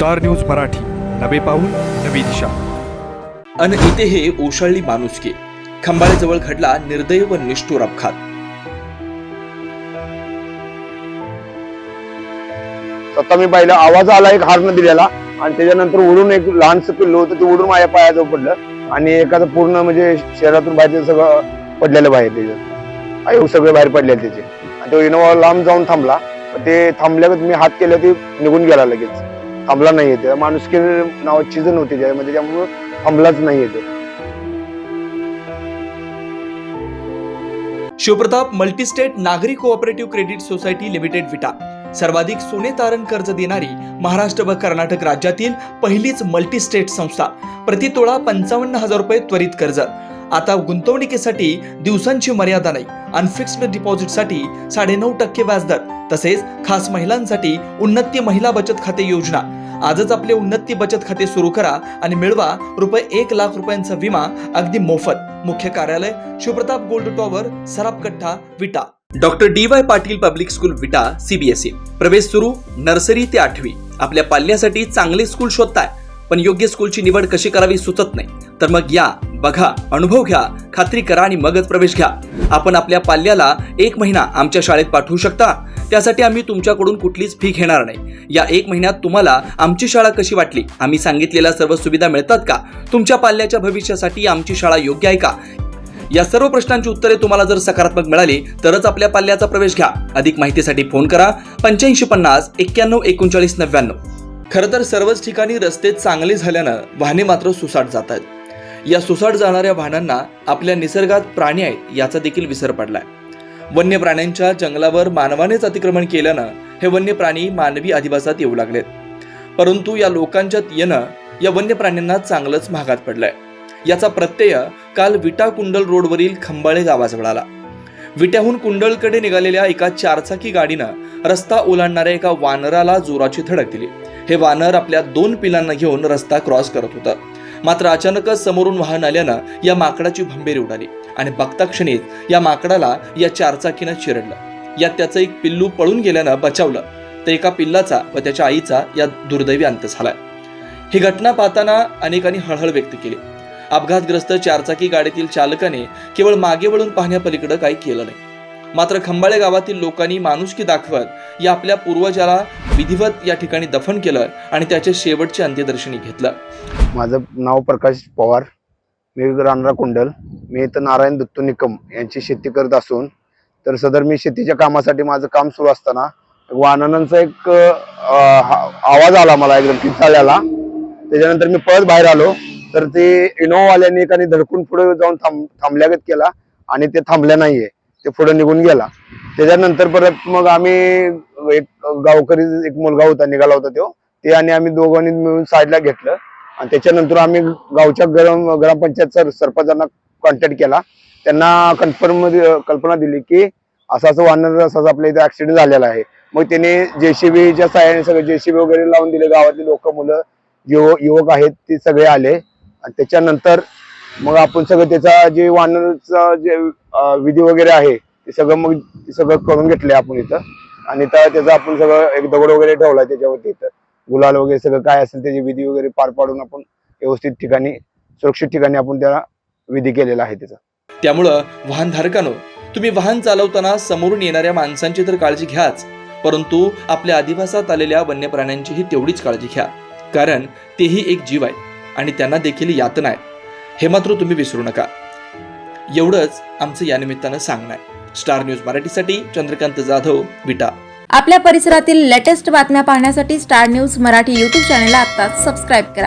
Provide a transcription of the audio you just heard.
Star news Marathi, नवे पाऊल नवी दिशा. अन इथे हे ओशाळली माणुसकी. खंबाळेजवळ घडला निर्दय व निष्ठुर अपघात. स्वतः मी पाहिलं, आवाज आला एक हार्न दिलेला आणि त्याच्यानंतर उडून एक लहानसं पिल्लू होतं ते उडून माझ्या पायाजवळ पडलं आणि एखादं पूर्ण म्हणजे शहरातून बाहेर सगळं पडलेलं बाहेर त्याच्यात आई सगळे बाहेर पडले त्याचे. आणि तो इनोवा लांब जाऊन थांबला. ते थांबल्यावर मी हात केला ते निघून गेला लगेच, थांबला नाहीये. त्या माणुसकी नावाची चीज नव्हती त्यामध्ये, त्यामुळे थांबलाच नाहीये तो. शिवप्रताप मल्टीस्टेट नागरी कोऑपरेटिव्ह क्रेडिट सोसायटी लिमिटेड विटा सर्वाधिक सोने तारण कर्ज देणारी महाराष्ट्र व कर्नाटक राज्यातील पहिलीच मल्टीस्टेट संस्था. प्रतितोळा 55,000 रुपये त्वरित कर्ज. आता गुंतवणुकीसाठी दिवसांची मर्यादा नाही. अनफिक्स्ड डिपॉझिटसाठी 9.5% व्याजदर. तसेच खास महिलांसाठी उन्नती महिला बचत खाते योजना. आजच आपले उन्नती बचत खाते सुरू करा आणि मिळवा ₹1,00,000 रुपयांचा विमा अगदी मोफत. मुख्य कार्यालय शिवप्रताप गोल्ड टॉवर, सरापकट्टा, विटा. Doctor DY Patil public school विटा, CBSE. प्रवेश सुरू नर्सरी ते 8वी. आपल्या पाल्यासाठी चांगले स्कूल शोधताय पण योग्य स्कूलची निवड कशी करावी सुचत नाही तर मग या, बघा, अनुभव घ्या, खात्री करा आणि मगच प्रवेश घ्या. आपण आपल्या पाल्याला 1 महिना आमच्या शाळेत पाठवू शकता. त्यासाठी आम्ही तुमच्याकडून कुठलीच फी घेणार नाही. या 1 महिन्यात तुम्हाला आमची शाळा कशी वाटली, आम्ही सांगितलेल्या सर्व सुविधा मिळतात का, तुमच्या पाल्याच्या भविष्यासाठी आमची शाळा योग्य आहे का, या सर्व प्रश्नांची उत्तरे तुम्हाला जर सकारात्मक मिळाली तरच आपल्या पाल्याचा प्रवेश घ्या. अधिक माहितीसाठी फोन करा 8550 91 39 99. खरं तर सर्वच ठिकाणी रस्ते चांगले झाल्यानं वाहने मात्र सुसाट जात आहेत. या सुसाट जाणाऱ्या वाहनांना आपल्या निसर्गात प्राणी आहेत याचा देखील विसर पडलाय. वन्य प्राण्यांच्या जंगलावर मानवानेच अतिक्रमण केल्यानं हे वन्य प्राणी मानवी अधिवासात येऊ लागलेत. परंतु या लोकांच्यात येणं या वन्य प्राण्यांना चांगलंच महागात पडलंय. याचा प्रत्यय काल विटा कुंडल रोडवरील खंबाळे गावाजवळ आला. विट्याहून कुंडलकडे निघालेल्या एका 4चाकी गाडीनं रस्ता ओलांडणाऱ्या एका वानराला जोराची धडक दिली. हे वानर आपल्या 2 पिलांना घेऊन रस्ता क्रॉस करत होतं. मात्र अचानकच समोरून वाहन आल्यानं या माकडाची भंबेरी उडाली आणि बघता क्षणीच या माकडाला या 4चाकीनं चिरडलं. यात त्याचं एक पिल्लू पळून गेल्यानं बचावलं तर एका पिल्लाचा व त्याच्या आईचा या दुर्दैवी अंत झालाय. ही घटना पाहताना अनेकांनी हळहळ व्यक्त केली. अपघातग्रस्त 4चाकी गाडीतील चालकाने केवळ मागे वळून पाहण्यापलीकडे काही केलं नाही. मात्र खंबाळे गावातील लोकांनी माणुसकी दाखवत या आपल्या पूर्वजाला विधिवत या ठिकाणी दफन केलं आणि त्याचे शेवटचे अंत्यदर्शनी घेतलं. माझं नाव प्रकाश पवार, मी राहणारा कुंडल. मी इथं नारायण दत्तू निकम यांची शेती करत असून तर सदर मी शेतीच्या कामासाठी माझं काम सुरू असताना वाहनांचा एक आवाज आला मला एकदम किंचाळल्याला. त्याच्यानंतर मी पळत बाहेर आलो तर ते इनोवावाल्याने एकाने धडकून पुढे जाऊन थांबल्यागत केला आणि ते थांबल्या नाहीये, ते पुढे निघून गेला. त्याच्यानंतर परत मग आम्ही एक गावकरी, एक मुलगा होता निघाला होता ते आणि आम्ही दोघांनी मिळून साईडला घेतलं आणि त्याच्यानंतर आम्ही गावच्या ग्रामपंचायतचा सरपंचांना कॉन्टॅक्ट केला. त्यांना कल्पना दिली की असं वाहन असं आपल्या इथे ऍक्सिडेंट झालेला आहे. मग त्याने JCBच्या सहाय्याने सगळे JCB वगैरे लावून दिले. गावातली लोक, मुलं, युवक आहेत ते सगळे आले आणि त्याच्यानंतर मग आपण सगळं त्याचा जे वाहनाचा जे विधी वगैरे आहे ते सगळं करून घेतलंय आपण इथं. आणि त्याचा आपण सगळं एक दगड वगैरे ठेवलाय त्याच्यावरती, इथं गुलाल वगैरे सगळं काय असेल त्याची विधी वगैरे पार पाडून आपण व्यवस्थित ठिकाणी, सुरक्षित ठिकाणी आपण त्याला विधी केलेला आहे त्याचा. त्यामुळं वाहनधारकांनो, तुम्ही वाहन चालवताना समोरून येणाऱ्या माणसांची तर काळजी घ्याच, परंतु आपल्या अधिवासात आलेल्या वन्य प्राण्यांचीही तेवढीच काळजी घ्या. कारण तेही एक जीव आहे आणि त्यांना देखील यातना आहे, हे मात्र तुम्ही विसरू नका. एवढंच आमचं या निमित्तानं सांगणं आहे. स्टार न्यूज मराठीसाठी चंद्रकांत जाधव, विटा. आपल्या परिसरातील लेटेस्ट बातम्या पाहण्यासाठी स्टार न्यूज मराठी YouTube चॅनलला आत्ताच सबस्क्राईब करा.